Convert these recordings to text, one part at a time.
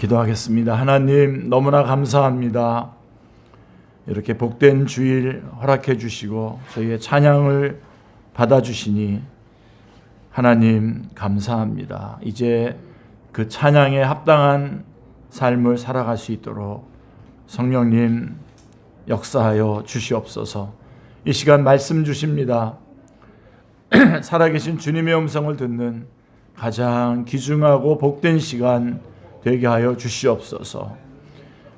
기도하겠습니다. 하나님, 너무나 감사합니다. 이렇게 복된 주일 허락해 주시고 저희의 찬양을 받아주시니 하나님 감사합니다. 이제 그 찬양에 합당한 삶을 살아갈 수 있도록 성령님 역사하여 주시옵소서. 이 시간 말씀 주십니다. 살아계신 주님의 음성을 듣는 가장 귀중하고 복된 시간 되게 하여 주시옵소서.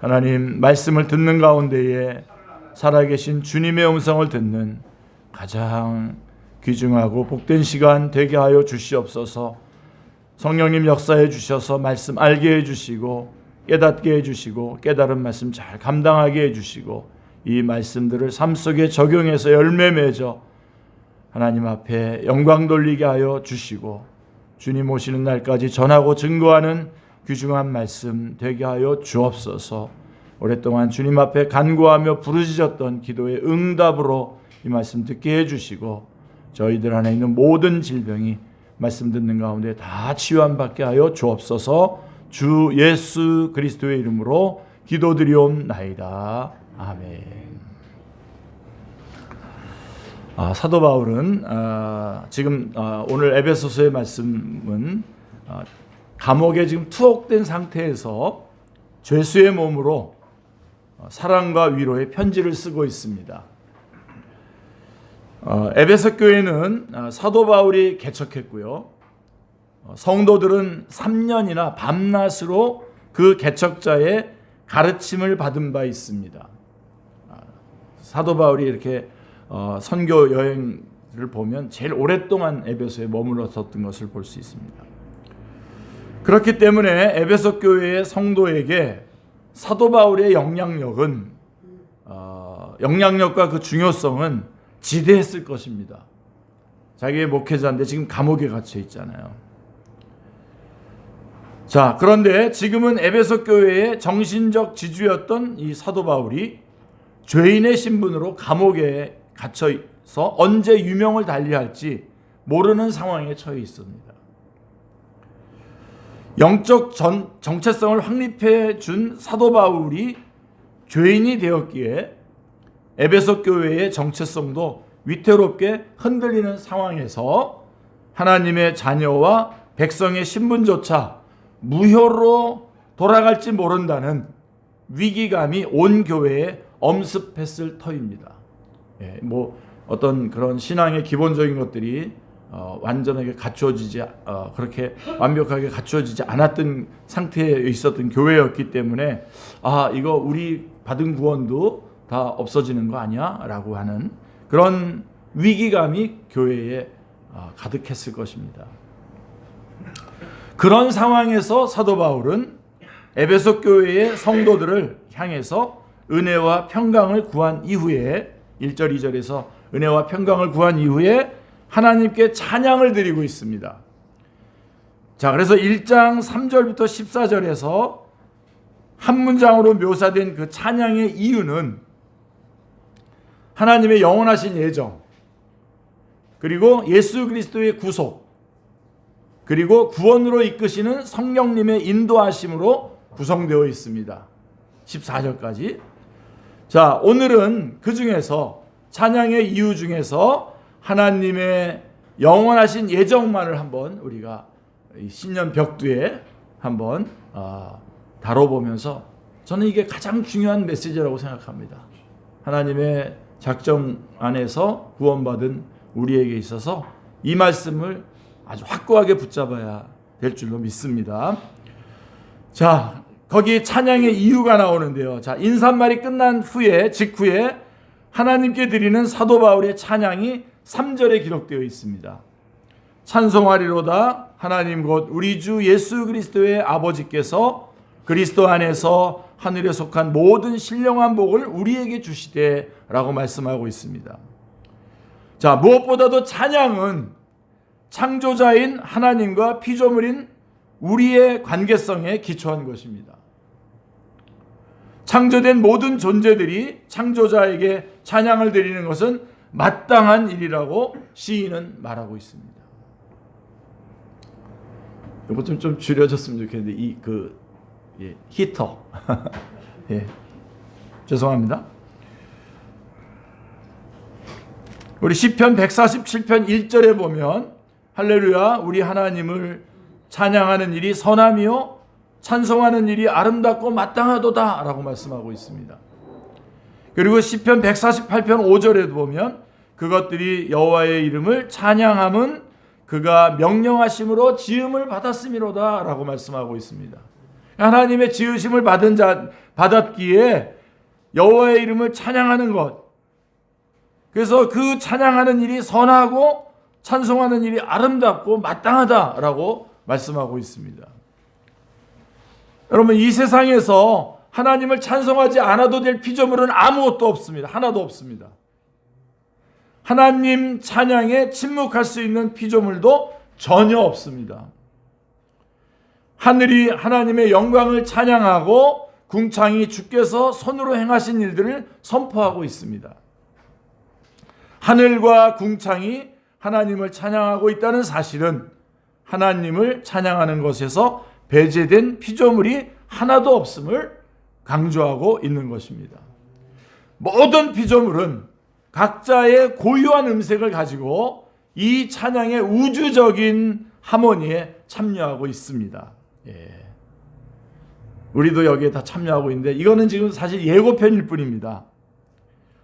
하나님, 말씀을 듣는 가운데에 살아계신 주님의 음성을 듣는 가장 귀중하고 복된 시간 되게 하여 주시옵소서. 성령님 역사해 주셔서 말씀 알게 해주시고 깨닫게 해주시고 깨달은 말씀 잘 감당하게 해주시고 이 말씀들을 삶 속에 적용해서 열매 맺어 하나님 앞에 영광 돌리게 하여 주시고 주님 오시는 날까지 전하고 증거하는 귀중한 말씀 되게 하여 주옵소서. 오랫동안 주님 앞에 간구하며 부르짖었던 기도의 응답으로 이 말씀 듣게 해주시고 저희들 안에 있는 모든 질병이 말씀 듣는 가운데 다 치유함받게 하여 주옵소서. 주 예수 그리스도의 이름으로 기도드리옵나이다. 아멘. 사도 바울은 지금 오늘 에베소서의 말씀은 감옥에 지금 투옥된 상태에서 죄수의 몸으로 사랑과 위로의 편지를 쓰고 있습니다. 에베소 교회는 사도 바울이 개척했고요. 성도들은 3년이나 밤낮으로 그 개척자의 가르침을 받은 바 있습니다. 사도 바울이 이렇게 선교 여행을 보면 제일 오랫동안 에베소에 머물렀던 것을 볼 수 있습니다. 그렇기 때문에 에베소 교회의 성도에게 사도 바울의 영향력과 그 중요성은 지대했을 것입니다. 자기의 목회자인데 지금 감옥에 갇혀 있잖아요. 자, 그런데 지금은 에베소 교회의 정신적 지주였던 이 사도 바울이 죄인의 신분으로 감옥에 갇혀서 언제 유명을 달리할지 모르는 상황에 처해 있습니다. 영적 정체성을 확립해 준 사도 바울이 죄인이 되었기에 에베소 교회의 정체성도 위태롭게 흔들리는 상황에서 하나님의 자녀와 백성의 신분조차 무효로 돌아갈지 모른다는 위기감이 온 교회에 엄습했을 터입니다. 어떤 그런 신앙의 기본적인 것들이 완전하게 갖추어지지 그렇게 완벽하게 갖추어지지 않았던 상태에 있었던 교회였기 때문에 이거 우리 받은 구원도 다 없어지는 거 아니야? 라고 하는 그런 위기감이 교회에 가득했을 것입니다. 그런 상황에서 사도 바울은 에베소 교회의 성도들을 향해서 은혜와 평강을 구한 이후에 1절 2절에서 은혜와 평강을 구한 이후에 하나님께 찬양을 드리고 있습니다. 자, 그래서 1장 3절부터 14절에서 한 문장으로 묘사된 그 찬양의 이유는 하나님의 영원하신 예정, 그리고 예수 그리스도의 구속, 그리고 구원으로 이끄시는 성령님의 인도하심으로 구성되어 있습니다. 14절까지. 자, 오늘은 그 중에서 찬양의 이유 중에서 하나님의 영원하신 예정만을 한번 우리가 신년 벽두에 한번 다뤄보면서 저는 이게 가장 중요한 메시지라고 생각합니다. 하나님의 작정 안에서 구원받은 우리에게 있어서 이 말씀을 아주 확고하게 붙잡아야 될 줄로 믿습니다. 자, 거기 찬양의 이유가 나오는데요. 자, 인사말이 끝난 후에 직후에 하나님께 드리는 사도 바울의 찬양이 3절에 기록되어 있습니다. 찬송하리로다 하나님 곧 우리 주 예수 그리스도의 아버지께서 그리스도 안에서 하늘에 속한 모든 신령한 복을 우리에게 주시되 라고 말씀하고 있습니다. 자, 무엇보다도 찬양은 창조자인 하나님과 피조물인 우리의 관계성에 기초한 것입니다. 창조된 모든 존재들이 창조자에게 찬양을 드리는 것은 마땅한 일이라고 시인은 말하고 있습니다. 이거 좀 줄여졌으면 좋겠는데 예, 히터. 예, 죄송합니다. 우리 시편 147편 1절에 보면 할렐루야 우리 하나님을 찬양하는 일이 선함이요 찬송하는 일이 아름답고 마땅하도다 라고 말씀하고 있습니다. 그리고 시편 148편 5절에도 보면 그것들이 여호와의 이름을 찬양함은 그가 명령하심으로 지음을 받았음이로다 라고 말씀하고 있습니다. 하나님의 지으심을 받았기에 여호와의 이름을 찬양하는 것, 그래서 그 찬양하는 일이 선하고 찬송하는 일이 아름답고 마땅하다라고 말씀하고 있습니다. 여러분, 이 세상에서 하나님을 찬송하지 않아도 될 피조물은 아무것도 없습니다. 하나도 없습니다. 하나님 찬양에 침묵할 수 있는 피조물도 전혀 없습니다. 하늘이 하나님의 영광을 찬양하고 궁창이 주께서 손으로 행하신 일들을 선포하고 있습니다. 하늘과 궁창이 하나님을 찬양하고 있다는 사실은 하나님을 찬양하는 것에서 배제된 피조물이 하나도 없음을 강조하고 있는 것입니다. 모든 피조물은 각자의 고유한 음색을 가지고 이 찬양의 우주적인 하모니에 참여하고 있습니다. 예. 우리도 여기에 다 참여하고 있는데 이거는 지금 사실 예고편일 뿐입니다.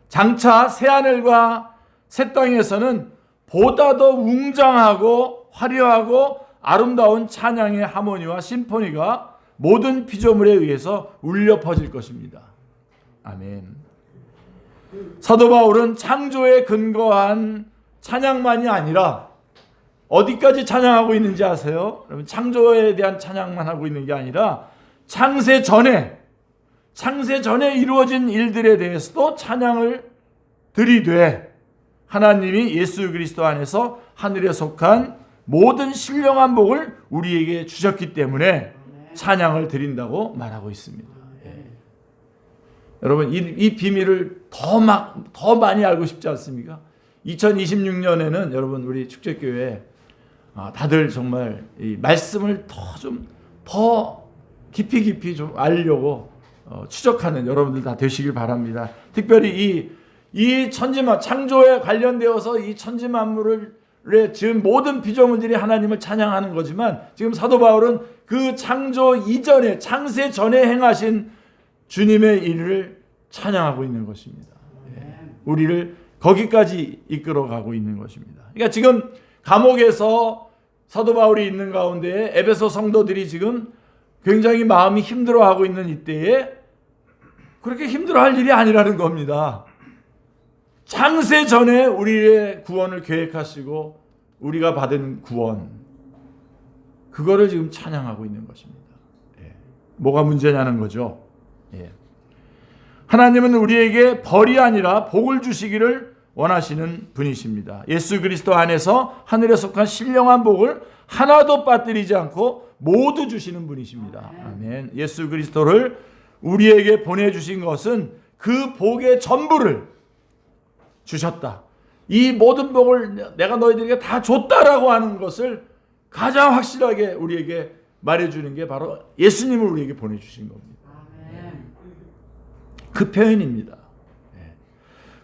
장차 새하늘과 새 땅에서는 보다 더 웅장하고 화려하고 아름다운 찬양의 하모니와 심포니가 모든 피조물에 의해서 울려 퍼질 것입니다. 아멘. 사도 바울은 창조에 근거한 찬양만이 아니라 어디까지 찬양하고 있는지 아세요? 여러분, 창조에 대한 찬양만 하고 있는 게 아니라 창세 전에 이루어진 일들에 대해서도 찬양을 드리되 하나님이 예수 그리스도 안에서 하늘에 속한 모든 신령한 복을 우리에게 주셨기 때문에 찬양을 드린다고 말하고 있습니다. 예. 여러분, 이 비밀을 더 많이 알고 싶지 않습니까? 2026년에는 여러분 우리 축제교회 다들 정말 이 말씀을 더 깊이 좀 알려고 추적하는 여러분들 다 되시길 바랍니다. 특별히 이 천지만 창조에 관련되어서 이 천지만물을 지금 모든 피조물들이 하나님을 찬양하는 거지만 지금 사도 바울은 그 창조 이전에 창세 전에 행하신 주님의 일을 찬양하고 있는 것입니다. 우리를 거기까지 이끌어가고 있는 것입니다. 그러니까 지금 감옥에서 사도 바울이 있는 가운데 에베소 성도들이 지금 굉장히 마음이 힘들어하고 있는 이때에 그렇게 힘들어할 일이 아니라는 겁니다. 창세 전에 우리의 구원을 계획하시고 우리가 받은 구원, 그거를 지금 찬양하고 있는 것입니다. 예. 뭐가 문제냐는 거죠. 예. 하나님은 우리에게 벌이 아니라 복을 주시기를 원하시는 분이십니다. 예수 그리스도 안에서 하늘에 속한 신령한 복을 하나도 빠뜨리지 않고 모두 주시는 분이십니다. 아멘. 예수 그리스도를 우리에게 보내주신 것은 그 복의 전부를 주셨다. 이 모든 복을 내가 너희들에게 다 줬다라고 하는 것을 가장 확실하게 우리에게 말해주는 게 바로 예수님을 우리에게 보내주신 겁니다. 그 표현입니다.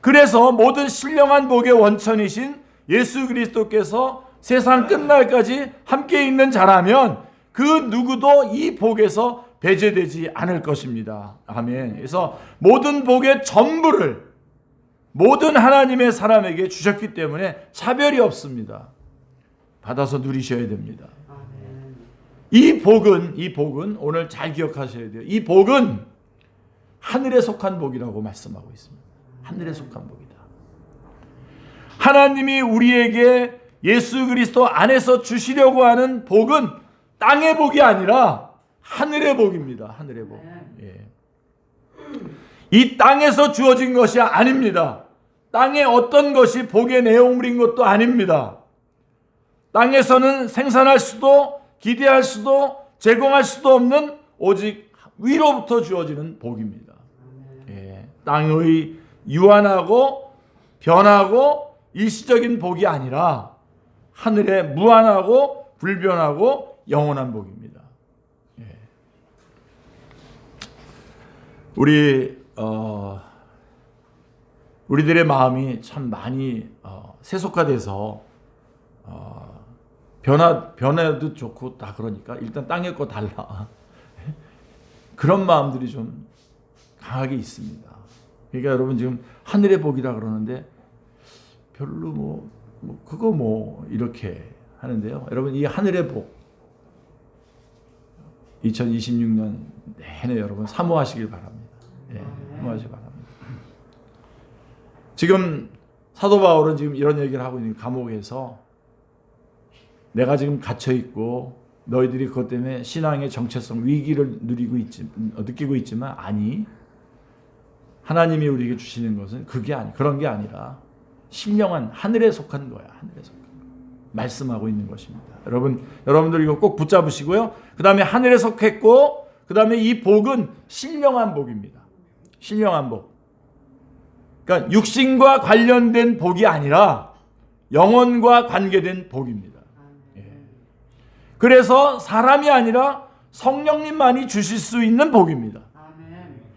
그래서 모든 신령한 복의 원천이신 예수 그리스도께서 세상 끝날까지 함께 있는 자라면 그 누구도 이 복에서 배제되지 않을 것입니다. 아멘. 그래서 모든 복의 전부를 모든 하나님의 사람에게 주셨기 때문에 차별이 없습니다. 받아서 누리셔야 됩니다. 이 복은 오늘 잘 기억하셔야 돼요. 이 복은 하늘에 속한 복이라고 말씀하고 있습니다. 하늘에 속한 복이다. 하나님이 우리에게 예수 그리스도 안에서 주시려고 하는 복은 땅의 복이 아니라 하늘의 복입니다. 하늘의 복. 예. 이 땅에서 주어진 것이 아닙니다. 땅의 어떤 것이 복의 내용물인 것도 아닙니다. 땅에서는 생산할 수도 기대할 수도 제공할 수도 없는 오직 위로부터 주어지는 복입니다. 예. 땅의 유한하고 변하고 일시적인 복이 아니라 하늘의 무한하고 불변하고 영원한 복입니다. 예. 우리들의 마음이 참 많이 세속화돼서 변해도 좋고 다 그러니까 일단 땅의 거 달라. 그런 마음들이 좀 강하게 있습니다. 그러니까 여러분 지금 하늘의 복이라 그러는데 별로 그거 이렇게 하는데요. 여러분 이 하늘의 복 2026년 내내 여러분 사모하시길 바랍니다. 사모하시기 바랍니다. 지금 사도 바울은 지금 이런 얘기를 하고 있는 감옥에서 내가 지금 갇혀 있고 너희들이 그것 때문에 신앙의 정체성 위기를 느끼고 있지만 아니 하나님이 우리에게 주시는 것은 그런 게 아니라 신령한 하늘에 속한 거야. 하늘에 속한 거. 말씀하고 있는 것입니다. 여러분들 이거 꼭 붙잡으시고요. 그 다음에 하늘에 속했고 그 다음에 이 복은 신령한 복입니다. 신령한 복. 그러니까 육신과 관련된 복이 아니라 영혼과 관계된 복입니다. 그래서 사람이 아니라 성령님만이 주실 수 있는 복입니다.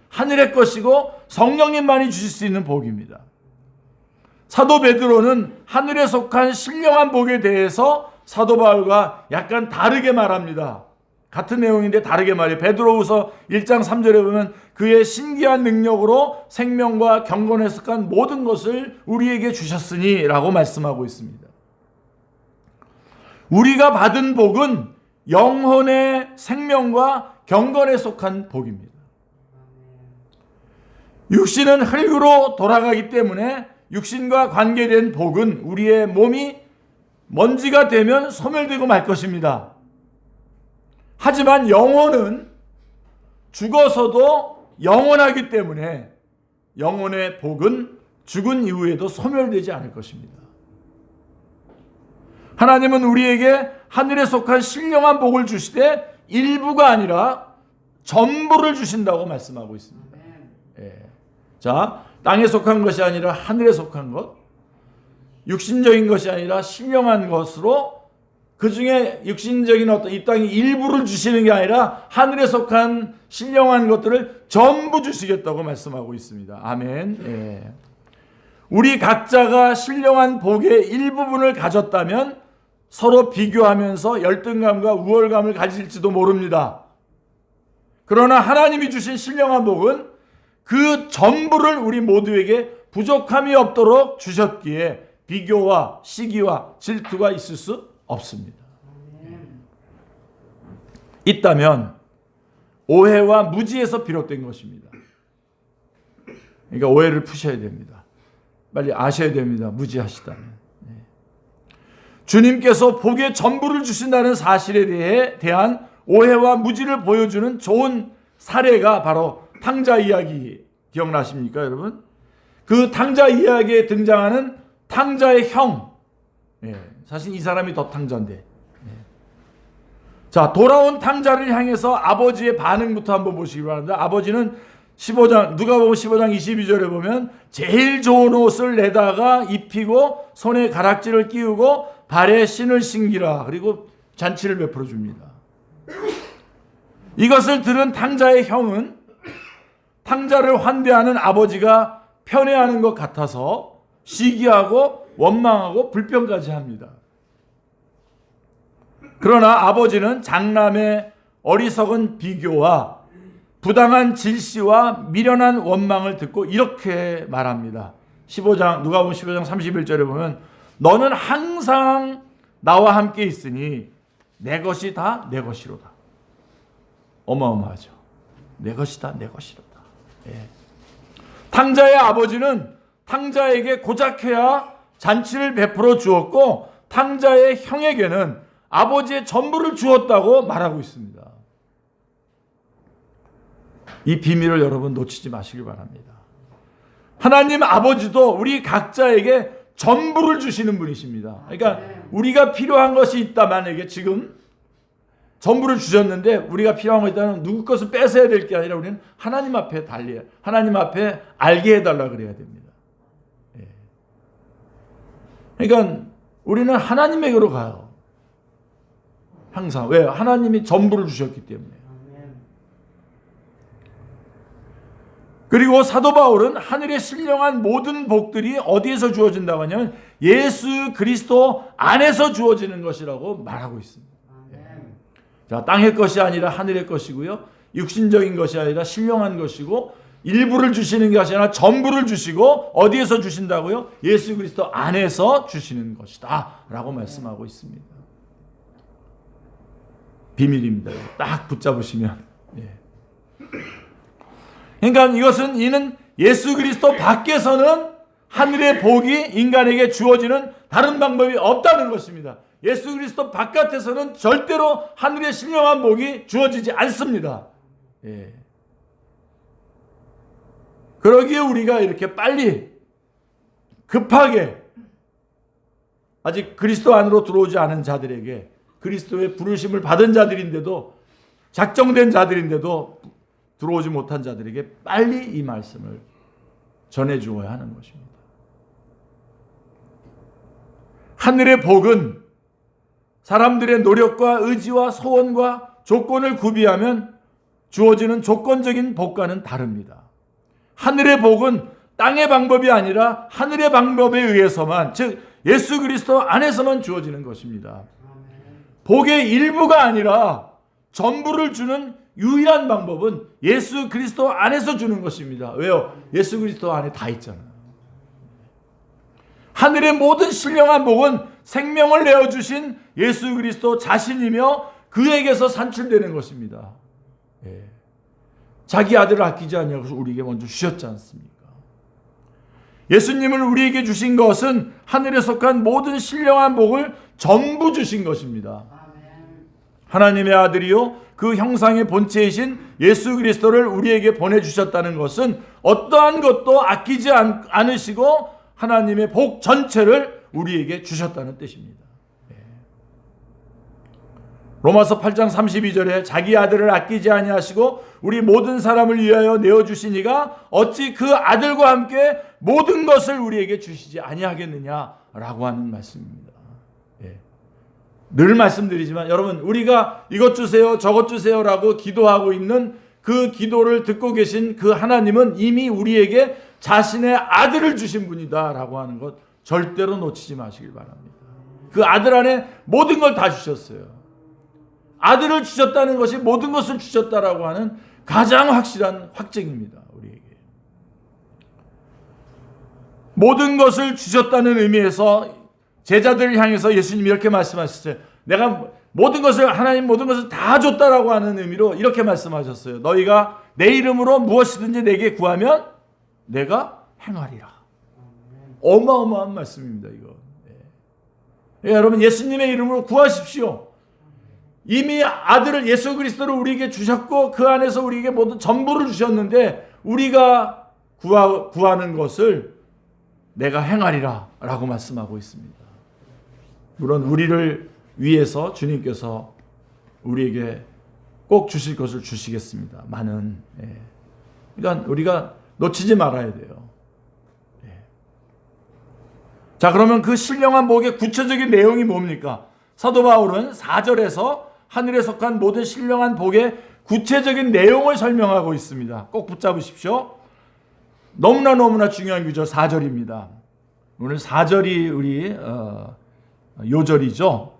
하늘의 것이고 성령님만이 주실 수 있는 복입니다. 사도 베드로는 하늘에 속한 신령한 복에 대해서 사도 바울과 약간 다르게 말합니다. 같은 내용인데 다르게 말해요. 베드로후서 1장 3절에 보면 그의 신기한 능력으로 생명과 경건에 속한 모든 것을 우리에게 주셨으니 라고 말씀하고 있습니다. 우리가 받은 복은 영혼의 생명과 경건에 속한 복입니다. 육신은 흙으로 돌아가기 때문에 육신과 관계된 복은 우리의 몸이 먼지가 되면 소멸되고 말 것입니다. 하지만 영혼은 죽어서도 영원하기 때문에 영혼의 복은 죽은 이후에도 소멸되지 않을 것입니다. 하나님은 우리에게 하늘에 속한 신령한 복을 주시되 일부가 아니라 전부를 주신다고 말씀하고 있습니다. 자, 땅에 속한 것이 아니라 하늘에 속한 것, 육신적인 것이 아니라 신령한 것으로 그 중에 육신적인 어떤 이 땅의 일부를 주시는 게 아니라 하늘에 속한 신령한 것들을 전부 주시겠다고 말씀하고 있습니다. 아멘. 우리 각자가 신령한 복의 일부분을 가졌다면 서로 비교하면서 열등감과 우월감을 가질지도 모릅니다. 그러나 하나님이 주신 신령한 복은 그 전부를 우리 모두에게 부족함이 없도록 주셨기에 비교와 시기와 질투가 있을 수 없습니다. 있다면 오해와 무지에서 비롯된 것입니다. 그러니까 오해를 푸셔야 됩니다. 빨리 아셔야 됩니다. 무지하시다면. 주님께서 복의 전부를 주신다는 사실에 대한 오해와 무지를 보여주는 좋은 사례가 바로 탕자 이야기 기억나십니까, 여러분? 그 탕자 이야기에 등장하는 탕자의 형. 사실 이 사람이 더 탕자인데. 자, 돌아온 탕자를 향해서 아버지의 반응부터 한번 보시기 바랍니다. 아버지는 누가복음 15장 22절에 보면 제일 좋은 옷을 내다가 입히고 손에 가락지를 끼우고 발에 신을 신기라. 그리고 잔치를 베풀어 줍니다. 이것을 들은 탕자의 형은 탕자를 환대하는 아버지가 편애하는 것 같아서 시기하고 원망하고 불평까지 합니다. 그러나 아버지는 장남의 어리석은 비교와 부당한 질시와 미련한 원망을 듣고 이렇게 말합니다. 누가복음 15장 31절에 보면 너는 항상 나와 함께 있으니 내 것이 다 내 것이로다. 어마어마하죠. 내 것이 다 내 것이로다. 탕자의 아버지는 탕자에게 고작해야 잔치를 베풀어 주었고 탕자의 형에게는 아버지의 전부를 주었다고 말하고 있습니다. 이 비밀을 여러분 놓치지 마시길 바랍니다. 하나님 아버지도 우리 각자에게 전부를 주시는 분이십니다. 그러니까 우리가 필요한 것이 있다, 만약에 지금 전부를 주셨는데 우리가 필요한 거 있다면 누구 것을 뺏어야 될 게 아니라 우리는 하나님 앞에 달려야, 하나님 앞에 알게 해달라 그래야 됩니다. 그러니까 우리는 하나님에게로 가요. 항상. 왜요? 하나님이 전부를 주셨기 때문에. 그리고 사도 바울은 하늘에 신령한 모든 복들이 어디에서 주어진다고 하냐면 예수 그리스도 안에서 주어지는 것이라고 말하고 있습니다. 자, 땅의 것이 아니라 하늘의 것이고요. 육신적인 것이 아니라 신령한 것이고 일부를 주시는 것이 아니라 전부를 주시고 어디에서 주신다고요? 예수 그리스도 안에서 주시는 것이다 라고 말씀하고 있습니다. 비밀입니다. 딱 붙잡으시면. 그러니까 이는 예수 그리스도 밖에서는 하늘의 복이 인간에게 주어지는 다른 방법이 없다는 것입니다. 예수 그리스도 바깥에서는 절대로 하늘의 신령한 복이 주어지지 않습니다. 그러기에 우리가 이렇게 빨리 급하게 아직 그리스도 안으로 들어오지 않은 자들에게, 그리스도의 부르심을 받은 자들인데도, 작정된 자들인데도 들어오지 못한 자들에게 빨리 이 말씀을 전해주어야 하는 것입니다. 하늘의 복은 사람들의 노력과 의지와 소원과 조건을 구비하면 주어지는 조건적인 복과는 다릅니다. 하늘의 복은 땅의 방법이 아니라 하늘의 방법에 의해서만, 즉 예수 그리스도 안에서만 주어지는 것입니다. 복의 일부가 아니라 전부를 주는 유일한 방법은 예수 그리스도 안에서 주는 것입니다. 왜요? 예수 그리스도 안에 다 있잖아요. 하늘의 모든 신령한 복은 생명을 내어주신 예수 그리스도 자신이며 그에게서 산출되는 것입니다. 자기 아들을 아끼지 아니하고 우리에게 먼저 주셨지 않습니까? 예수님을 우리에게 주신 것은 하늘에 속한 모든 신령한 복을 전부 주신 것입니다. 하나님의 아들이요 그 형상의 본체이신 예수 그리스도를 우리에게 보내주셨다는 것은 어떠한 것도 아끼지 않으시고 하나님의 복 전체를 우리에게 주셨다는 뜻입니다. 로마서 8장 32절에 자기 아들을 아끼지 아니하시고 우리 모든 사람을 위하여 내어주시니가 어찌 그 아들과 함께 모든 것을 우리에게 주시지 아니하겠느냐라고 하는 말씀입니다. 늘 말씀드리지만 여러분, 우리가 이것 주세요 저것 주세요라고 기도하고 있는 그 기도를 듣고 계신 그 하나님은 이미 우리에게 자신의 아들을 주신 분이다라고 하는 것 절대로 놓치지 마시길 바랍니다. 그 아들 안에 모든 걸 다 주셨어요. 아들을 주셨다는 것이 모든 것을 주셨다라고 하는 가장 확실한 확증입니다. 우리에게 모든 것을 주셨다는 의미에서 제자들을 향해서 예수님이 이렇게 말씀하셨어요. 내가 모든 것을, 하나님 모든 것을 다 줬다라고 하는 의미로 이렇게 말씀하셨어요. 너희가 내 이름으로 무엇이든지 내게 구하면 내가 행하리라. 어마어마한 말씀입니다. 이거. 여러분, 예수님의 이름으로 구하십시오. 이미 아들을, 예수 그리스도를 우리에게 주셨고 그 안에서 우리에게 모든 전부를 주셨는데 우리가 구하는 것을 내가 행하리라 라고 말씀하고 있습니다. 물론 우리를 위해서 주님께서 우리에게 꼭 주실 것을 주시겠습니다. 많은. 그러니까 우리가 놓치지 말아야 돼요. 자, 그러면 그 신령한 복의 구체적인 내용이 뭡니까? 사도 바울은 4절에서 하늘에 속한 모든 신령한 복의 구체적인 내용을 설명하고 있습니다. 꼭 붙잡으십시오. 너무나 중요한 구절 4절입니다. 오늘 4절이 우리 요절이죠.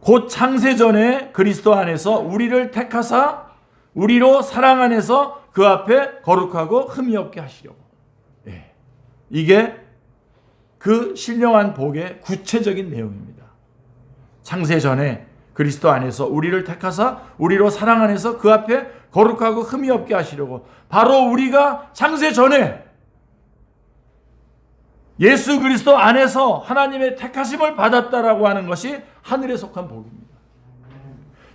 곧 창세전에 그리스도 안에서 우리를 택하사 우리로 사랑 안에서 그 앞에 거룩하고 흠이 없게 하시려고. 이게 그 신령한 복의 구체적인 내용입니다. 창세전에 그리스도 안에서 우리를 택하사 우리로 사랑 안에서 그 앞에 거룩하고 흠이 없게 하시려고. 바로 우리가 창세전에 예수 그리스도 안에서 하나님의 택하심을 받았다라고 하는 것이 하늘에 속한 복입니다.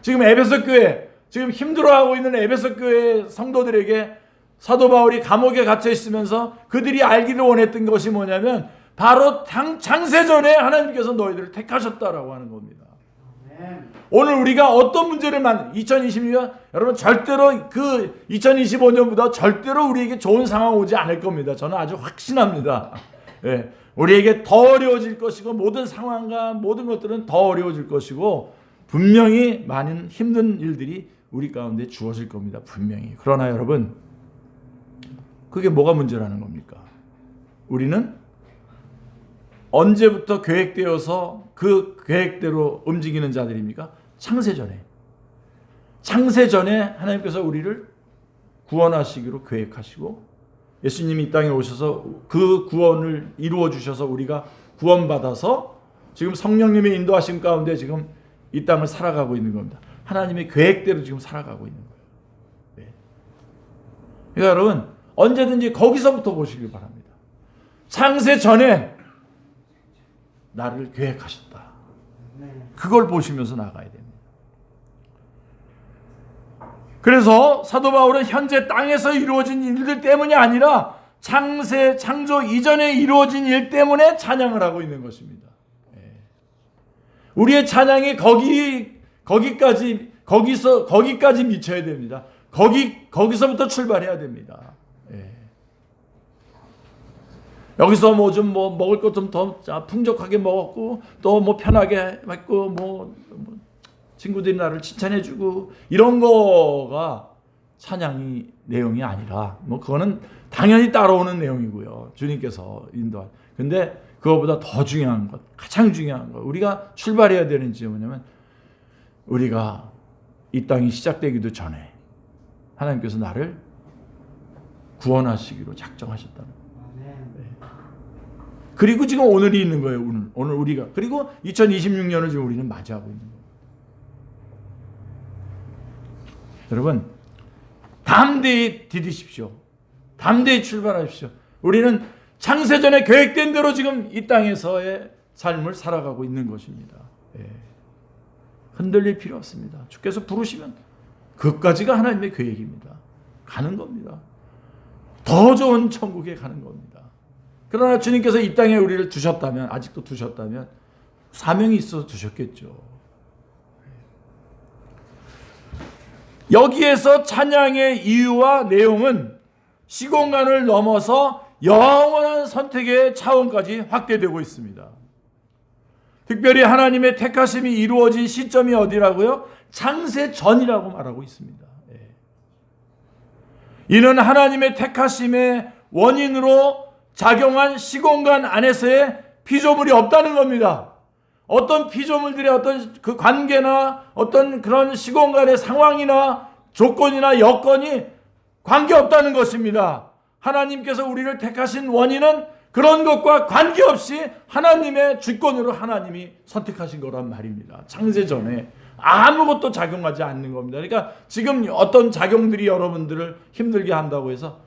지금 에베소 교회, 지금 힘들어하고 있는 에베소 교회 성도들에게 사도 바울이 감옥에 갇혀 있으면서 그들이 알기를 원했던 것이 뭐냐면 바로 창세전에 하나님께서 너희들을 택하셨다라고 하는 겁니다. 오늘 우리가 어떤 문제를 2026년 여러분 절대로 그 2025년보다 절대로 우리에게 좋은 상황 오지 않을 겁니다. 저는 아주 확신합니다. 우리에게 더 어려워질 것이고 모든 상황과 모든 것들은 더 어려워질 것이고 분명히 많은 힘든 일들이 우리 가운데 주어질 겁니다. 분명히. 그러나 여러분, 그게 뭐가 문제라는 겁니까? 우리는 언제부터 계획되어서 그 계획대로 움직이는 자들입니까? 창세전에. 창세전에 하나님께서 우리를 구원하시기로 계획하시고 예수님이 이 땅에 오셔서 그 구원을 이루어 주셔서 우리가 구원받아서 지금 성령님의 인도하심 가운데 지금 이 땅을 살아가고 있는 겁니다. 하나님의 계획대로 지금 살아가고 있는 거예요. 네. 그러니까 여러분, 언제든지 거기서부터 보시길 바랍니다. 창세 전에 나를 계획하셨다. 그걸 보시면서 나가야 됩니다. 그래서 사도 바울은 현재 땅에서 이루어진 일들 때문이 아니라 창조 이전에 이루어진 일 때문에 찬양을 하고 있는 것입니다. 우리의 찬양이 거기까지 미쳐야 됩니다. 거기서부터 출발해야 됩니다. 여기서 먹을 것 좀 더 풍족하게 먹었고 또 뭐 편하게 먹고 뭐 친구들이 나를 칭찬해주고 이런 거가 찬양이 내용이 아니라 뭐 그거는 당연히 따라오는 내용이고요. 주님께서 인도한. 근데 그거보다 더 중요한 것, 가장 중요한 것, 우리가 출발해야 되는 지점은 뭐냐면 우리가 이 땅이 시작되기도 전에 하나님께서 나를 구원하시기로 작정하셨다는 거예요. 그리고 지금 오늘이 있는 거예요. 오늘 우리가. 그리고 2026년을 지금 우리는 맞이하고 있는 거예요. 여러분, 담대히 디디십시오. 담대히 출발하십시오. 우리는 창세전에 계획된 대로 지금 이 땅에서의 삶을 살아가고 있는 것입니다. 흔들릴 필요 없습니다. 주께서 부르시면 그것까지가 하나님의 계획입니다. 가는 겁니다. 더 좋은 천국에 가는 겁니다. 그러나 주님께서 이 땅에 우리를 두셨다면, 아직도 두셨다면 사명이 있어서 두셨겠죠. 여기에서 찬양의 이유와 내용은 시공간을 넘어서 영원한 선택의 차원까지 확대되고 있습니다. 특별히 하나님의 택하심이 이루어진 시점이 어디라고요? 창세 전이라고 말하고 있습니다. 이는 하나님의 택하심의 원인으로 작용한 시공간 안에서의 피조물이 없다는 겁니다. 어떤 피조물들의 어떤 그 관계나 어떤 그런 시공간의 상황이나 조건이나 여건이 관계없다는 것입니다. 하나님께서 우리를 택하신 원인은 그런 것과 관계없이 하나님의 주권으로 하나님이 선택하신 거란 말입니다. 창세 전에 아무것도 작용하지 않는 겁니다. 그러니까 지금 어떤 작용들이 여러분들을 힘들게 한다고 해서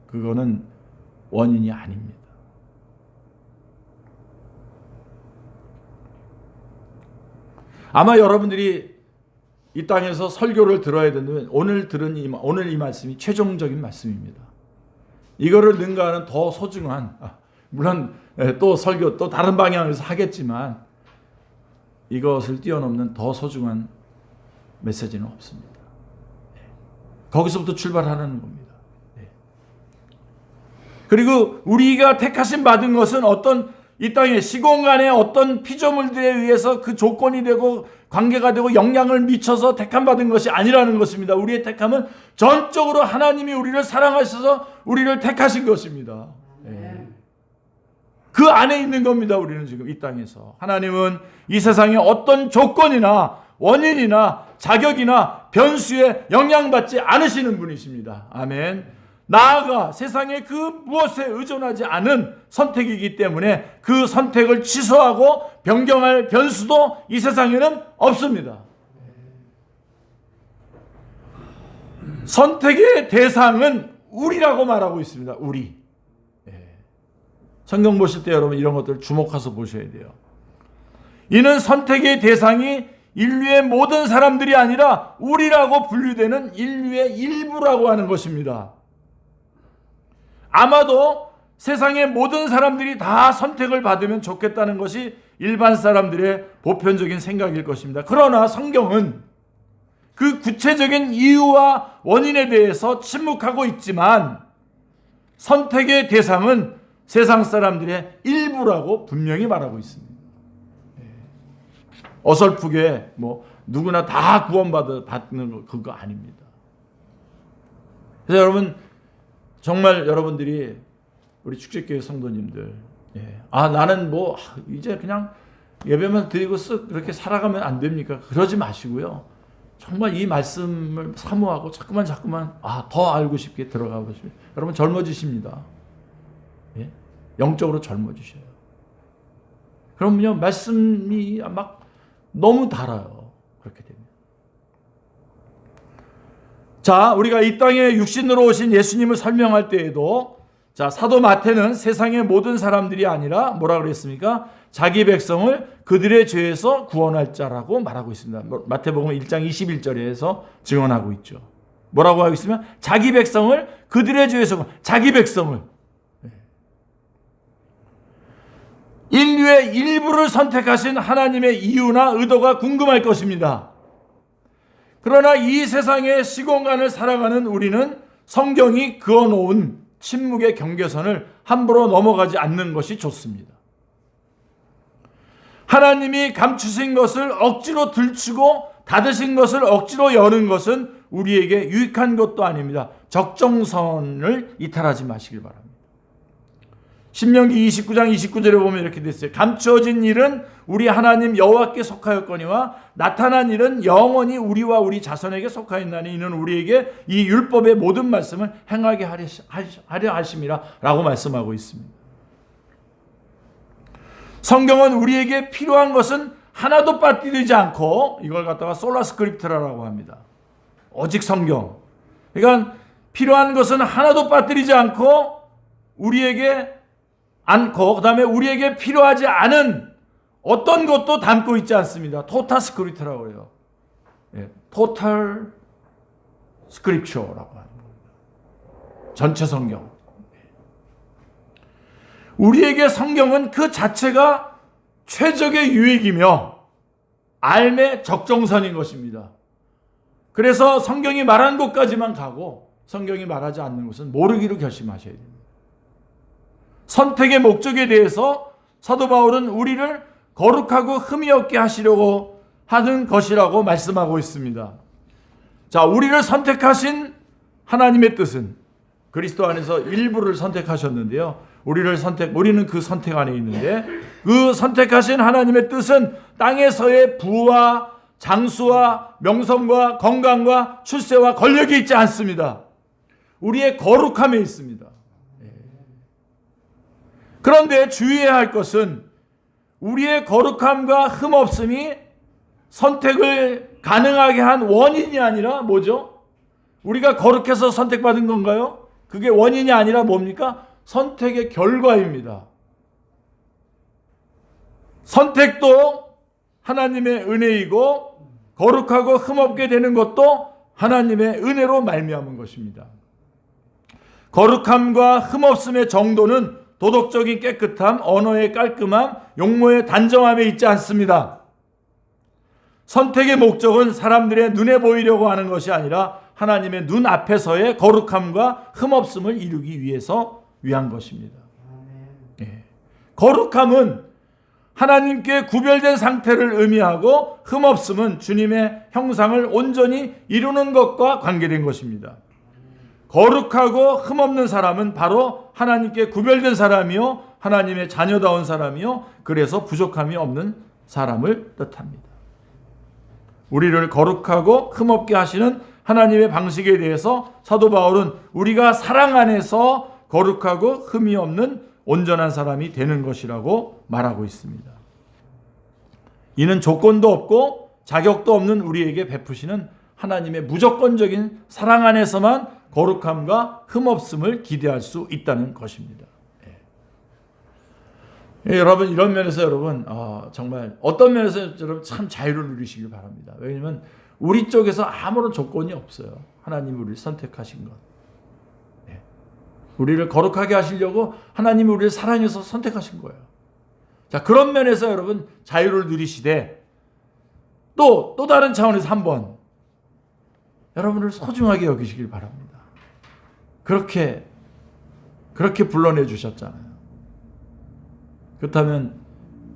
그거는 원인이 아닙니다. 아마 여러분들이 이 땅에서 설교를 들어야 된다면 오늘 이 말씀이 최종적인 말씀입니다. 이거를 능가하는 더 소중한, 물론 또 설교 또 다른 방향에서 하겠지만 이것을 뛰어넘는 더 소중한 메시지는 없습니다. 거기서부터 출발하는 겁니다. 그리고 우리가 택하심 받은 것은 어떤 이 땅의 시공간의 어떤 피조물들에 의해서 그 조건이 되고 관계가 되고 영향을 미쳐서 택함 받은 것이 아니라는 것입니다. 우리의 택함은 전적으로 하나님이 우리를 사랑하셔서 우리를 택하신 것입니다. 그 안에 있는 겁니다. 우리는 지금 이 땅에서. 하나님은 이 세상의 어떤 조건이나 원인이나 자격이나 변수에 영향받지 않으시는 분이십니다. 아멘. 나아가 세상의 그 무엇에 의존하지 않은 선택이기 때문에 그 선택을 취소하고 변경할 변수도 이 세상에는 없습니다. 선택의 대상은 우리라고 말하고 있습니다. 우리. 성경 보실 때 여러분 이런 것들을 주목해서 보셔야 돼요. 이는 선택의 대상이 인류의 모든 사람들이 아니라 우리라고 분류되는 인류의 일부라고 하는 것입니다. 아마도 세상의 모든 사람들이 다 선택을 받으면 좋겠다는 것이 일반 사람들의 보편적인 생각일 것입니다. 그러나 성경은 그 구체적인 이유와 원인에 대해서 침묵하고 있지만 선택의 대상은 세상 사람들의 일부라고 분명히 말하고 있습니다. 어설프게 뭐 누구나 다 구원받는 그거 아닙니다. 그래서 여러분 정말 여러분들이 우리 축제교회 성도님들 나는 뭐 이제 그냥 예배만 드리고 쓱 그렇게 살아가면 안 됩니까? 그러지 마시고요. 정말 이 말씀을 사모하고 자꾸만 더 알고 싶게 들어가 보시면 여러분 젊어지십니다. 영적으로 젊어지셔요. 그러면요 말씀이 막 너무 달아요. 그렇게 되면. 자, 우리가 이 땅에 육신으로 오신 예수님을 설명할 때에도 사도 마태는 세상의 모든 사람들이 아니라 뭐라 그랬습니까? 자기 백성을 그들의 죄에서 구원할 자라고 말하고 있습니다. 마태복음 1장 21절에서 증언하고 있죠. 뭐라고 하고 있으면 자기 백성을 그들의 죄에서 자기 백성을 인류의 일부를 선택하신 하나님의 이유나 의도가 궁금할 것입니다. 그러나 이 세상의 시공간을 살아가는 우리는 성경이 그어놓은 침묵의 경계선을 함부로 넘어가지 않는 것이 좋습니다. 하나님이 감추신 것을 억지로 들추고 닫으신 것을 억지로 여는 것은 우리에게 유익한 것도 아닙니다. 적정선을 이탈하지 마시길 바랍니다. 신명기 29장 29절에 보면 이렇게 됐어요. 감추어진 일은 우리 하나님 여호와께 속하였거니와 나타난 일은 영원히 우리와 우리 자손에게 속하였나니 이는 우리에게 이 율법의 모든 말씀을 행하게 하려 하심이라 라고 말씀하고 있습니다. 성경은 우리에게 필요한 것은 하나도 빠뜨리지 않고 이걸 갖다가 솔라 스크립트라고 합니다. 오직 성경. 그러니까 필요한 것은 하나도 빠뜨리지 않고 그다음에 우리에게 필요하지 않은 어떤 것도 담고 있지 않습니다. 토탈 스크립트라고 해요. 토탈 스크립처라고 합니다. 전체 성경. 우리에게 성경은 그 자체가 최적의 유익이며 삶의 적정선인 것입니다. 그래서 성경이 말한 곳까지만 가고 성경이 말하지 않는 곳은 모르기로 결심하셔야 됩니다. 선택의 목적에 대해서 사도 바울은 우리를 거룩하고 흠이 없게 하시려고 하는 것이라고 말씀하고 있습니다. 자, 우리를 선택하신 하나님의 뜻은 그리스도 안에서 일부를 선택하셨는데요. 우리는 그 선택 안에 있는데 그 선택하신 하나님의 뜻은 땅에서의 부와 장수와 명성과 건강과 출세와 권력이 있지 않습니다. 우리의 거룩함에 있습니다. 그런데 주의해야 할 것은 우리의 거룩함과 흠없음이 선택을 가능하게 한 원인이 아니라 뭐죠? 우리가 거룩해서 선택받은 건가요? 그게 원인이 아니라 뭡니까? 선택의 결과입니다. 선택도 하나님의 은혜이고 거룩하고 흠없게 되는 것도 하나님의 은혜로 말미암은 것입니다. 거룩함과 흠없음의 정도는 도덕적인 깨끗함, 언어의 깔끔함, 용모의 단정함에 있지 않습니다. 선택의 목적은 사람들의 눈에 보이려고 하는 것이 아니라 하나님의 눈 앞에서의 거룩함과 흠없음을 이루기 위해서 위한 것입니다. 거룩함은 하나님께 구별된 상태를 의미하고 흠없음은 주님의 형상을 온전히 이루는 것과 관계된 것입니다. 거룩하고 흠없는 사람은 바로 하나님께 구별된 사람이요 하나님의 자녀다운 사람이요 그래서 부족함이 없는 사람을 뜻합니다. 우리를 거룩하고 흠없게 하시는 하나님의 방식에 대해서 사도 바울은 우리가 사랑 안에서 거룩하고 흠이 없는 온전한 사람이 되는 것이라고 말하고 있습니다. 이는 조건도 없고 자격도 없는 우리에게 베푸시는 하나님의 무조건적인 사랑 안에서만 거룩함과 흠없음을 기대할 수 있다는 것입니다. 여러분 이런 면에서 정말 어떤 면에서 여러분 참 자유를 누리시길 바랍니다. 왜냐하면 우리 쪽에서 아무런 조건이 없어요. 하나님이 우리를 선택하신 것. 우리를 거룩하게 하시려고 하나님이 우리를 사랑해서 선택하신 거예요. 자, 그런 면에서 여러분 자유를 누리시되 또 다른 차원에서 한번 여러분을 소중하게 여기시길 바랍니다. 그렇게 불러내 주셨잖아요. 그렇다면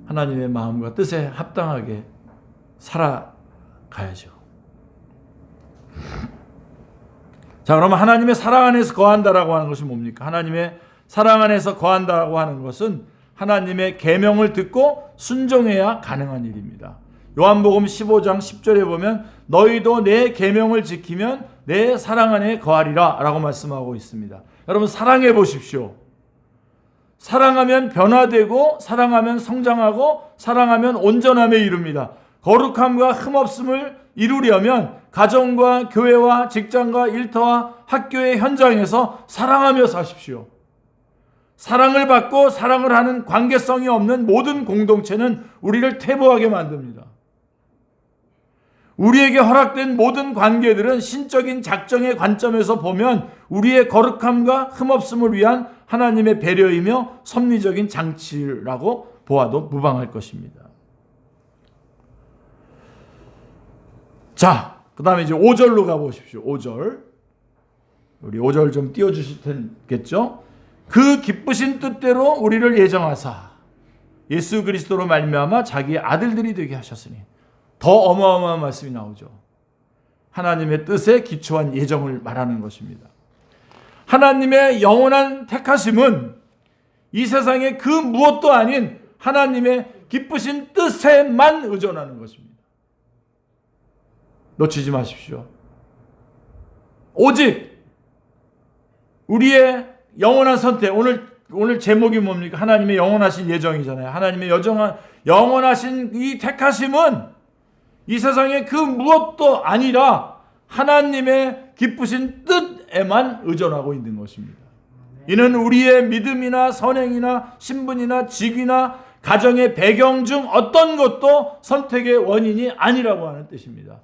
하나님의 마음과 뜻에 합당하게 살아가야죠. 자, 그러면 하나님의 사랑 안에서 거한다라고 하는 것이 뭡니까? 하나님의 사랑 안에서 거한다라고 하는 것은 하나님의 계명을 듣고 순종해야 가능한 일입니다. 요한복음 15장 10절에 보면 너희도 내 계명을 지키면 내 사랑 안에 거하리라 라고 말씀하고 있습니다. 여러분, 사랑해 보십시오. 사랑하면 변화되고, 사랑하면 성장하고, 사랑하면 온전함에 이릅니다. 거룩함과 흠없음을 이루려면 가정과 교회와 직장과 일터와 학교의 현장에서 사랑하며 사십시오. 사랑을 받고 사랑을 하는 관계성이 없는 모든 공동체는 우리를 퇴보하게 만듭니다. 우리에게 허락된 모든 관계들은 신적인 작정의 관점에서 보면 우리의 거룩함과 흠없음을 위한 하나님의 배려이며 섭리적인 장치라고 보아도 무방할 것입니다. 자, 그 다음에 이제 5절로 가보십시오. 5절. 우리 5절 좀 띄워주실 텐겠죠? 그 기쁘신 뜻대로 우리를 예정하사 예수 그리스도로 말미암아 자기의 아들들이 되게 하셨으니, 더 어마어마한 말씀이 나오죠. 하나님의 뜻에 기초한 예정을 말하는 것입니다. 하나님의 영원한 택하심은 이 세상의 그 무엇도 아닌 하나님의 기쁘신 뜻에만 의존하는 것입니다. 놓치지 마십시오. 오직 우리의 영원한 선택, 오늘 제목이 뭡니까? 하나님의 영원하신 예정이잖아요. 하나님의 영원하신 이 택하심은 이 세상의 그 무엇도 아니라 하나님의 기쁘신 뜻에만 의존하고 있는 것입니다. 이는 우리의 믿음이나 선행이나 신분이나 직위나 가정의 배경 중 어떤 것도 선택의 원인이 아니라고 하는 뜻입니다.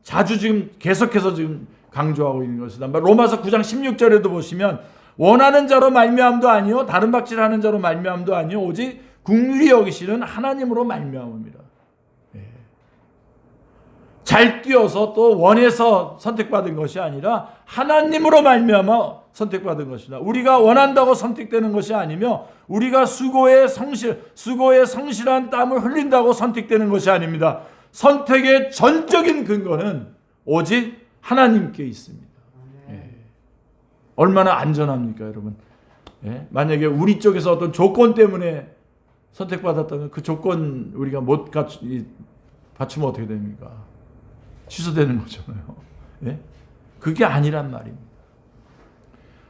자주 지금 계속해서 지금 강조하고 있는 것이다. 로마서 9장 16절에도 보시면 원하는 자로 말미암도 아니요 다른 박질하는 자로 말미암도 아니요 오직 긍휼히 여기시는 하나님으로 말미암습니다. 잘 뛰어서 또 원해서 선택받은 것이 아니라 하나님으로 말미암아 선택받은 것이다. 우리가 원한다고 선택되는 것이 아니며 우리가 수고의 성실한 땀을 흘린다고 선택되는 것이 아닙니다. 선택의 전적인 근거는 오직 하나님께 있습니다. 얼마나 안전합니까, 여러분? 만약에 우리 쪽에서 어떤 조건 때문에 선택받았다면 그 조건 우리가 못 갖추면 어떻게 됩니까? 취소되는 거잖아요. 그게 아니란 말입니다.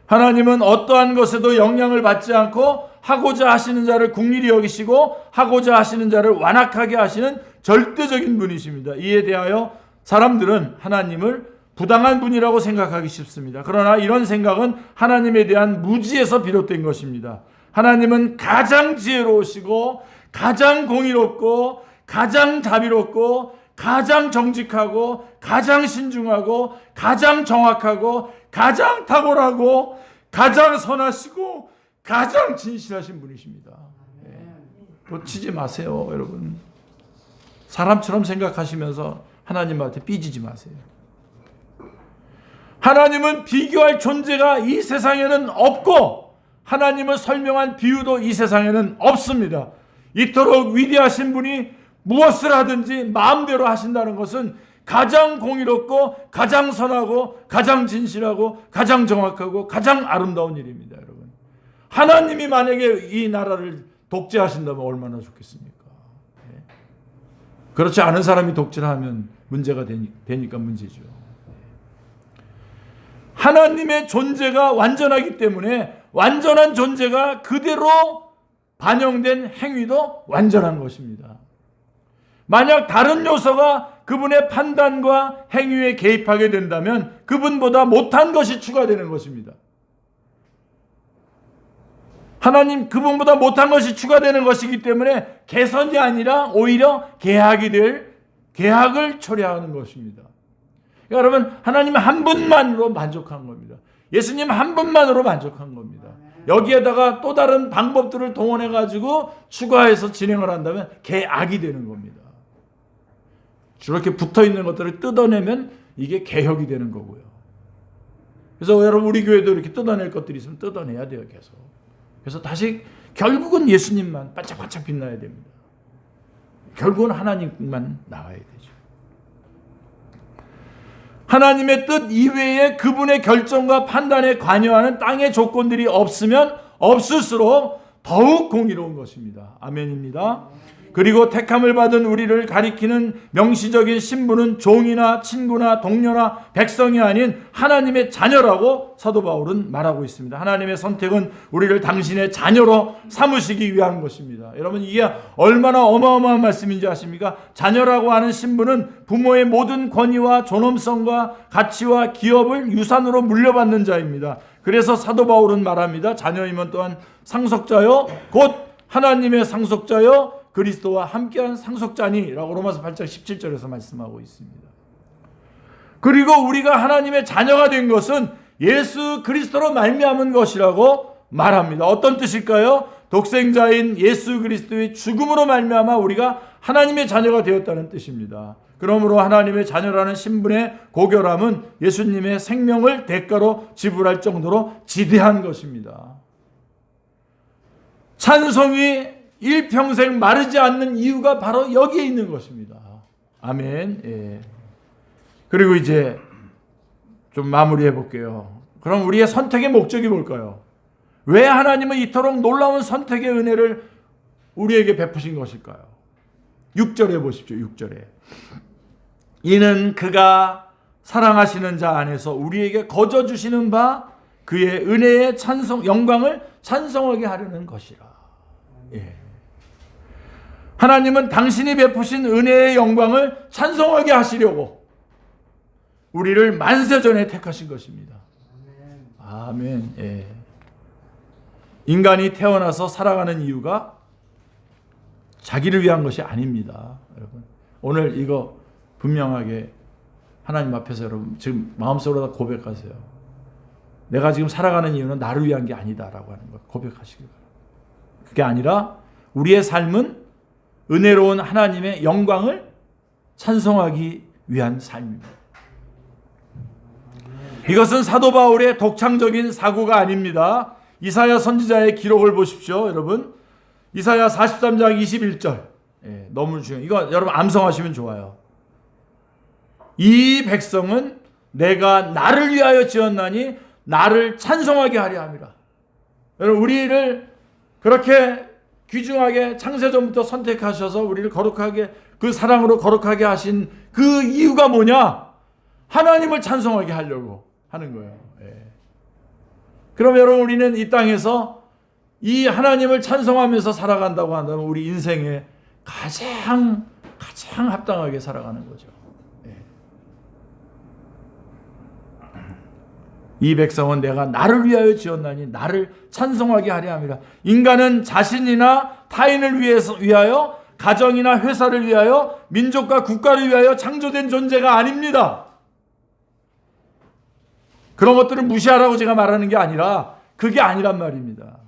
하나님은 어떠한 것에도 영향을 받지 않고 하고자 하시는 자를 긍휼히 여기시고 하고자 하시는 자를 완악하게 하시는 절대적인 분이십니다. 이에 대하여 사람들은 하나님을 부당한 분이라고 생각하기 쉽습니다. 그러나 이런 생각은 하나님에 대한 무지에서 비롯된 것입니다. 하나님은 가장 지혜로우시고 가장 공의롭고 가장 자비롭고 가장 정직하고 가장 신중하고 가장 정확하고 가장 탁월하고 가장 선하시고 가장 진실하신 분이십니다. 놓치지 마세요, 여러분. 사람처럼 생각하시면서 하나님한테 삐지지 마세요. 하나님은 비교할 존재가 이 세상에는 없고 하나님을 설명한 비유도 이 세상에는 없습니다. 이토록 위대하신 분이 무엇을 하든지 마음대로 하신다는 것은 가장 공의롭고 가장 선하고 가장 진실하고 가장 정확하고 가장 아름다운 일입니다, 여러분. 하나님이 만약에 이 나라를 독재하신다면 얼마나 좋겠습니까? 그렇지 않은 사람이 독재하면 문제가 되니까 문제죠. 하나님의 존재가 완전하기 때문에 완전한 존재가 그대로 반영된 행위도 완전한 것입니다. 만약 다른 요소가 그분의 판단과 행위에 개입하게 된다면 그분보다 못한 것이 추가되는 것입니다. 하나님 그분보다 못한 것이 추가되는 것이기 때문에 개선이 아니라 오히려 개혁을 초래하는 것입니다. 그러니까 여러분, 하나님 한 분만으로 만족한 겁니다. 예수님 한 분만으로 만족한 겁니다. 여기에다가 또 다른 방법들을 동원해 가지고 추가해서 진행을 한다면 개악이 되는 겁니다. 저렇게 붙어있는 것들을 뜯어내면 이게 개혁이 되는 거고요. 그래서 여러분, 우리 교회도 이렇게 뜯어낼 것들이 있으면 뜯어내야 돼요, 계속. 그래서 다시 결국은 예수님만 반짝반짝 빛나야 됩니다. 결국은 하나님만 나와야 되죠. 하나님의 뜻 이외에 그분의 결정과 판단에 관여하는 땅의 조건들이 없으면 없을수록 더욱 공의로운 것입니다. 아멘입니다. 그리고 택함을 받은 우리를 가리키는 명시적인 신분은 종이나 친구나 동료나 백성이 아닌 하나님의 자녀라고 사도 바울은 말하고 있습니다. 하나님의 선택은 우리를 당신의 자녀로 삼으시기 위한 것입니다. 여러분, 이게 얼마나 어마어마한 말씀인지 아십니까? 자녀라고 하는 신분은 부모의 모든 권위와 존엄성과 가치와 기업을 유산으로 물려받는 자입니다. 그래서 사도 바울은 말합니다. 자녀이면 또한 상속자요 곧 하나님의 상속자요 그리스도와 함께한 상속자니라고 로마서 8장 17절에서 말씀하고 있습니다. 그리고 우리가 하나님의 자녀가 된 것은 예수 그리스도로 말미암은 것이라고 말합니다. 어떤 뜻일까요? 독생자인 예수 그리스도의 죽음으로 말미암아 우리가 하나님의 자녀가 되었다는 뜻입니다. 그러므로 하나님의 자녀라는 신분의 고결함은 예수님의 생명을 대가로 지불할 정도로 지대한 것입니다. 찬송이 일평생 마르지 않는 이유가 바로 여기에 있는 것입니다. 아멘. 예. 그리고 이제 좀 마무리해 볼게요. 그럼 우리의 선택의 목적이 뭘까요? 왜 하나님은 이토록 놀라운 선택의 은혜를 우리에게 베푸신 것일까요? 6절에 보십시오. 6절에. 이는 그가 사랑하시는 자 안에서 우리에게 거저 주시는 바 그의 은혜의 영광을 찬송하게 하려는 것이라. 예. 하나님은 당신이 베푸신 은혜의 영광을 찬송하게 하시려고 우리를 만세전에 택하신 것입니다. 아멘. 예. 인간이 태어나서 살아가는 이유가 자기를 위한 것이 아닙니다. 여러분, 오늘 이거 분명하게 하나님 앞에서 여러분 지금 마음속으로 다 고백하세요. 내가 지금 살아가는 이유는 나를 위한 게 아니다라고 하는 거 고백하시기 바랍니다. 그게 아니라 우리의 삶은 은혜로운 하나님의 영광을 찬송하기 위한 삶입니다. 이것은 사도 바울의 독창적인 사고가 아닙니다. 이사야 선지자의 기록을 보십시오. 여러분, 이사야 43장 21절. 예, 너무 중요해요. 이거 여러분 암송하시면 좋아요. 이 백성은 내가 나를 위하여 지었나니 나를 찬송하게 하려 함이라. 여러분, 우리를 그렇게 귀중하게 창세전부터 선택하셔서 우리를 거룩하게 그 사랑으로 거룩하게 하신 그 이유가 뭐냐? 하나님을 찬송하게 하려고 하는 거예요. 예. 그럼 여러분, 우리는 이 땅에서 이 하나님을 찬송하면서 살아간다고 한다면 우리 인생에 가장 합당하게 살아가는 거죠. 예. 이 백성은 내가 나를 위하여 지었나니 나를 찬송하게 하려 함이라. 인간은 자신이나 타인을 위하여, 가정이나 회사를 위하여, 민족과 국가를 위하여 창조된 존재가 아닙니다. 그런 것들을 무시하라고 제가 말하는 게 아니라 그게 아니란 말입니다.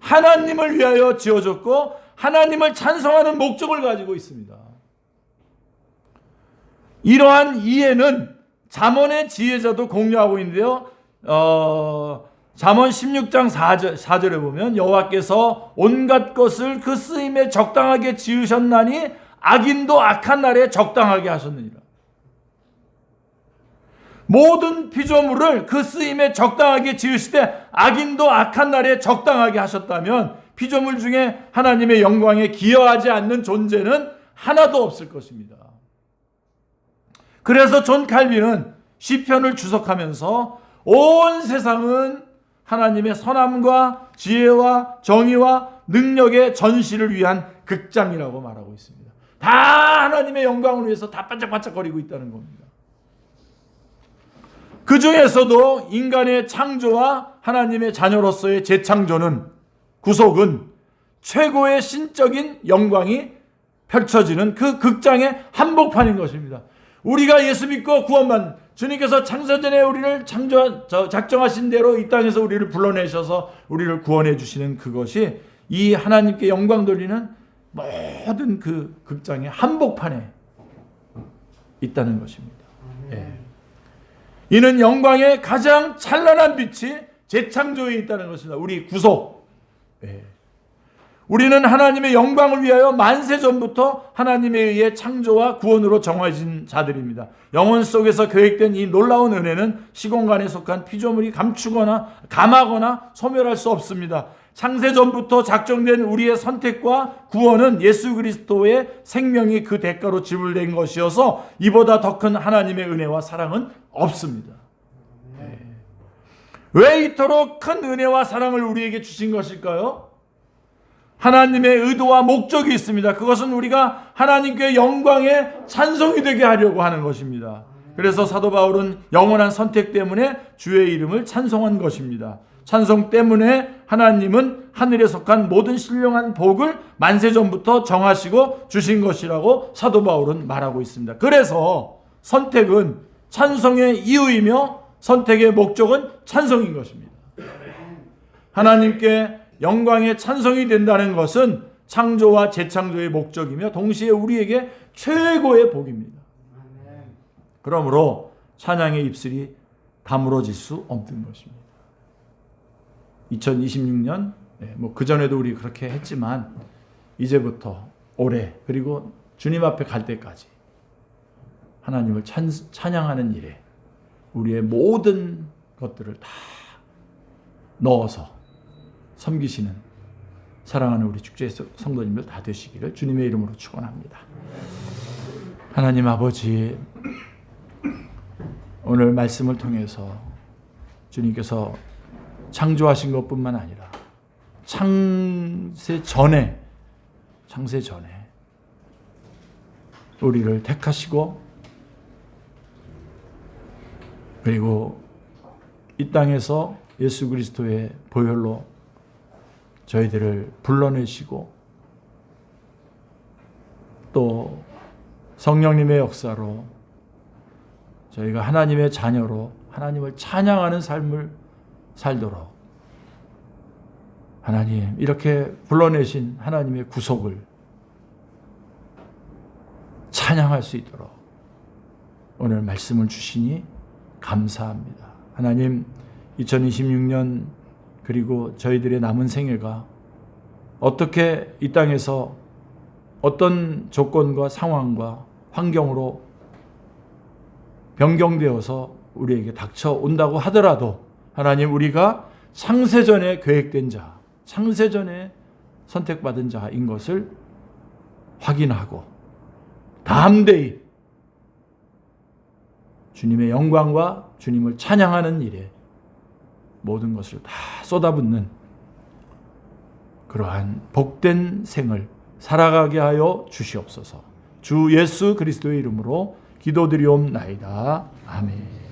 하나님을 위하여 지어졌고 하나님을 찬송하는 목적을 가지고 있습니다. 이러한 이해는 잠언의 지혜자도 공유하고 있는데요. 잠언 16장 4절에 보면 여호와께서 온갖 것을 그 쓰임에 적당하게 지으셨나니 악인도 악한 날에 적당하게 하셨느니라. 모든 피조물을 그 쓰임에 적당하게 지으실 때 악인도 악한 날에 적당하게 하셨다면 피조물 중에 하나님의 영광에 기여하지 않는 존재는 하나도 없을 것입니다. 그래서 존 칼빈은 시편을 주석하면서 온 세상은 하나님의 선함과 지혜와 정의와 능력의 전시를 위한 극장이라고 말하고 있습니다. 다 하나님의 영광을 위해서 다 반짝반짝거리고 있다는 겁니다. 그 중에서도 인간의 창조와 하나님의 자녀로서의 재창조는, 구속은 최고의 신적인 영광이 펼쳐지는 그 극장의 한복판인 것입니다. 우리가 예수 믿고 구원받는, 주님께서 창세전에 우리를 작정하신 대로 이 땅에서 우리를 불러내셔서 우리를 구원해 주시는 그것이 이 하나님께 영광 돌리는 모든 그 극장의 한복판에 있다는 것입니다. 예. 이는 영광의 가장 찬란한 빛이 재창조에 있다는 것입니다. 우리 구속. 예. 우리는 하나님의 영광을 위하여 만세전부터 하나님에 의해 창조와 구원으로 정해진 자들입니다. 영혼 속에서 계획된 이 놀라운 은혜는 시공간에 속한 피조물이 감추거나 감하거나 소멸할 수 없습니다. 창세전부터 작정된 우리의 선택과 구원은 예수 그리스도의 생명이 그 대가로 지불된 것이어서 이보다 더 큰 하나님의 은혜와 사랑은 없습니다. 왜 이토록 큰 은혜와 사랑을 우리에게 주신 것일까요? 하나님의 의도와 목적이 있습니다. 그것은 우리가 하나님께 영광의 찬송이 되게 하려고 하는 것입니다. 그래서 사도 바울은 영원한 선택 때문에 주의 이름을 찬송한 것입니다. 찬송 때문에 하나님은 하늘에 속한 모든 신령한 복을 만세전부터 정하시고 주신 것이라고 사도 바울은 말하고 있습니다. 그래서 선택은 찬송의 이유이며 선택의 목적은 찬송인 것입니다. 하나님께 영광의 찬송이 된다는 것은 창조와 재창조의 목적이며 동시에 우리에게 최고의 복입니다. 그러므로 찬양의 입술이 다물어질 수 없는 것입니다. 2026년 그전에도 우리 그렇게 했지만 이제부터 올해 그리고 주님 앞에 갈 때까지 하나님을 찬양하는 일에 우리의 모든 것들을 다 넣어서 섬기시는 사랑하는 우리 축제 성도님들 다 되시기를 주님의 이름으로 축원합니다. 하나님 아버지, 오늘 말씀을 통해서 주님께서 창조하신 것뿐만 아니라 창세 전에 우리를 택하시고 그리고 이 땅에서 예수 그리스도의 보혈로 저희들을 불러내시고 또 성령님의 역사로 저희가 하나님의 자녀로 하나님을 찬양하는 삶을 살도록 하나님 이렇게 불러내신 하나님의 구속을 찬양할 수 있도록 오늘 말씀을 주시니 감사합니다. 하나님 2026년 그리고 저희들의 남은 생애가 어떻게 이 땅에서 어떤 조건과 상황과 환경으로 변경되어서 우리에게 닥쳐온다고 하더라도 하나님 우리가 창세전에 계획된 자, 창세전에 선택받은 자인 것을 확인하고 담대히 주님의 영광과 주님을 찬양하는 일에 모든 것을 다 쏟아붓는 그러한 복된 생을 살아가게 하여 주시옵소서. 주 예수 그리스도의 이름으로 기도드리옵나이다. 아멘.